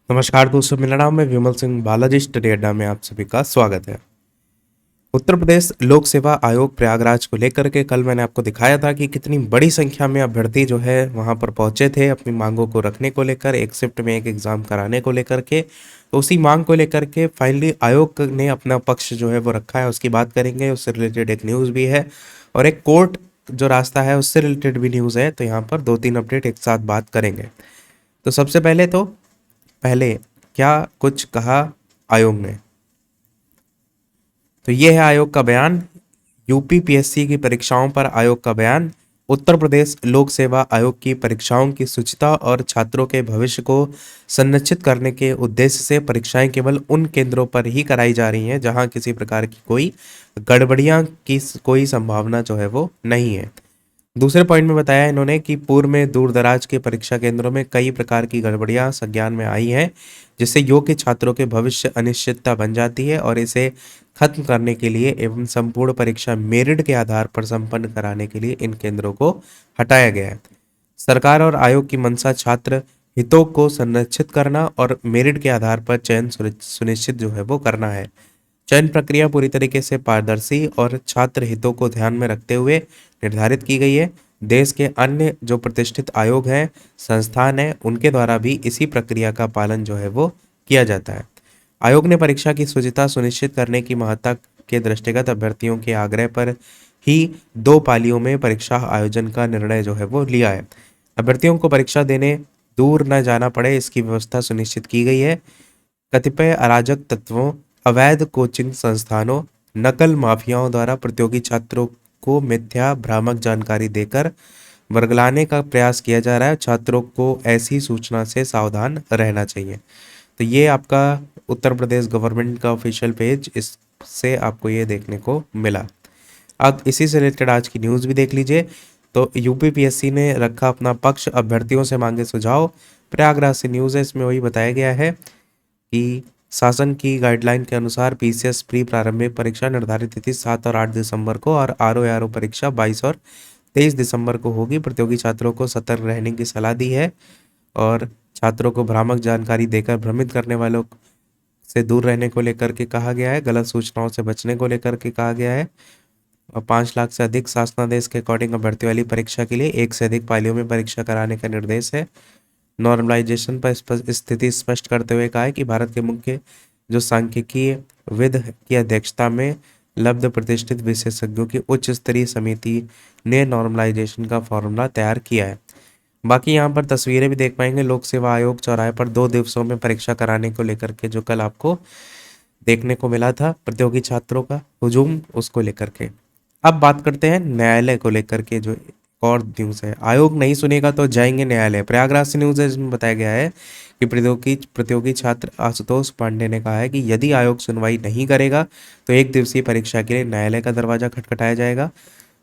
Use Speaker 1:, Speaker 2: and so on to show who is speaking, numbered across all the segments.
Speaker 1: नमस्कार दोस्तों, मेरा नाम है विमल सिंह बालाजी। स्टडी अड्डा में आप सभी का स्वागत है। उत्तर प्रदेश लोक सेवा आयोग प्रयागराज को लेकर के कल मैंने आपको दिखाया था कि कितनी बड़ी संख्या में अभ्यर्थी जो है वहां पर पहुंचे थे अपनी मांगों को रखने को लेकर, एक शिफ्ट में एक एग्जाम कराने को लेकर के। तो उसी मांग को लेकर के फाइनली आयोग ने अपना पक्ष जो है वो रखा है, उसकी बात करेंगे। उससे रिलेटेड एक न्यूज़ भी है और एक कोर्ट जो रास्ता है उससे रिलेटेड भी न्यूज़ है। तो यहाँ पर दो तीन अपडेट एक साथ बात करेंगे। तो सबसे पहले क्या कुछ कहा आयोग ने, तो ये है आयोग का बयान। यूपी पीएससी की परीक्षाओं पर आयोग का बयान। उत्तर प्रदेश लोक सेवा आयोग की परीक्षाओं की शुचिता और छात्रों के भविष्य को सुनिश्चित करने के उद्देश्य से परीक्षाएं केवल उन केंद्रों पर ही कराई जा रही हैं जहां किसी प्रकार की कोई गड़बड़ियां की कोई संभावना जो है वो नहीं है। दूसरे पॉइंट में बताया इन्होंने कि पूर्व में दूर दराज के परीक्षा केंद्रों में कई प्रकार की गड़बड़ियां संज्ञान में आई हैं, जिससे योग्य छात्रों के भविष्य अनिश्चितता बन जाती है और इसे खत्म करने के लिए एवं संपूर्ण परीक्षा मेरिट के आधार पर संपन्न कराने के लिए इन केंद्रों को हटाया गया है। सरकार और आयोग की मंशा छात्र हितों को संरक्षित करना और मेरिट के आधार पर चयन सुनिश्चित जो है वो करना है। चयन प्रक्रिया पूरी तरीके से पारदर्शी और छात्र हितों को ध्यान में रखते हुए निर्धारित की गई है। देश के अन्य जो प्रतिष्ठित आयोग हैं, संस्थान हैं, उनके द्वारा भी इसी प्रक्रिया का पालन जो है वो किया जाता है। आयोग ने परीक्षा की शुचिता सुनिश्चित करने की महत्ता के दृष्टिगत अभ्यर्थियों के आग्रह पर ही 2 पालियों में परीक्षा आयोजन का निर्णय जो है वो लिया है। अभ्यर्थियों को परीक्षा देने दूर न जाना पड़े, इसकी व्यवस्था सुनिश्चित की गई है। कतिपय अराजक तत्वों, अवैध कोचिंग संस्थानों, नकल माफियाओं द्वारा प्रतियोगी छात्रों को मिथ्या भ्रामक जानकारी देकर वर्गलाने का प्रयास किया जा रहा है। छात्रों को ऐसी सूचना से सावधान रहना चाहिए। तो ये आपका उत्तर प्रदेश गवर्नमेंट का ऑफिशियल पेज, इससे आपको ये देखने को मिला। अब इसी से रिलेटेड आज की न्यूज़ भी देख लीजिए। तो यूपी पीएससी ने रखा अपना पक्ष, अभ्यर्थियों से मांगे सुझाव। प्रयागराज से न्यूज़ है, इसमें वही बताया गया है कि शासन की गाइडलाइन के अनुसार पीसीएस प्री प्रारंभिक परीक्षा निर्धारित तिथि 7 और 8 दिसंबर को और आरओ परीक्षा 22 और 23 दिसंबर को होगी। प्रतियोगी छात्रों को सतर्क रहने की सलाह दी है और छात्रों को भ्रामक जानकारी देकर भ्रमित करने वालों से दूर रहने को लेकर के कहा गया है। गलत सूचनाओं से बचने को लेकर के कहा गया है। और 5 लाख से अधिक शासनादेश के अकॉर्डिंग अभ्यर्थी वाली परीक्षा के लिए 1 से अधिक पालियों में परीक्षा कराने का निर्देश है। नॉर्मलाइजेशन पर स्थिति स्पष्ट करते हुए कहा है कि भारत के मुख्य जो सांख्यिकीय विद की अध्यक्षता में लब्ध प्रतिष्ठित विशेषज्ञों की उच्च स्तरीय समिति ने नॉर्मलाइजेशन का फॉर्मूला तैयार किया है। बाकी यहाँ पर तस्वीरें भी देख पाएंगे। लोक सेवा आयोग चौराहे पर 2 दिवसों में परीक्षा कराने को लेकर के जो कल आपको देखने को मिला था, प्रतियोगी छात्रों का हुजूम, उसको लेकर के। अब बात करते हैं न्यायालय को लेकर के। जो एक और न्यूज़ है, आयोग नहीं सुनेगा तो जाएंगे न्यायालय। प्रयागराज से न्यूज़ है, जिसमें बताया गया है कि प्रतियोगी छात्र आशुतोष पांडे ने कहा है कि यदि आयोग सुनवाई नहीं करेगा तो 1 दिवसीय परीक्षा के लिए न्यायालय का दरवाजा खटखटाया जाएगा।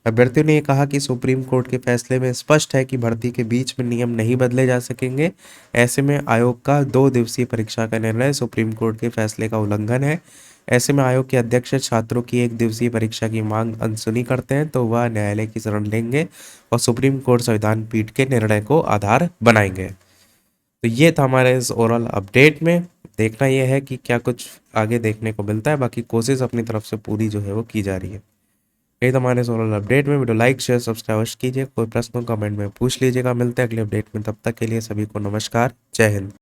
Speaker 1: अभ्यर्थियों ने कहा कि सुप्रीम कोर्ट के फैसले में स्पष्ट है कि भर्ती के बीच में नियम नहीं बदले जा सकेंगे। ऐसे में आयोग का 2 दिवसीय परीक्षा का निर्णय सुप्रीम कोर्ट के फैसले का उल्लंघन है। ऐसे में आयोग के अध्यक्ष छात्रों की 1 दिवसीय परीक्षा की मांग अनसुनी करते हैं तो वह न्यायालय की शरण लेंगे और सुप्रीम कोर्ट संविधान पीठ के निर्णय को आधार बनाएंगे। तो ये था हमारे इस ओवरऑल अपडेट में। देखना यह है कि क्या कुछ आगे देखने को मिलता है। बाकी कोशिश अपनी तरफ से पूरी जो है वो की जा रही है। यही तो हमारे ओवरऑल अपडेट में। वीडियो लाइक शेयर सब्सक्राइब अवश्य कीजिए। कोई प्रश्न कमेंट में पूछ लीजिएगा। मिलते हैं अगले अपडेट में, तब तक के लिए सभी को नमस्कार, जय हिंद।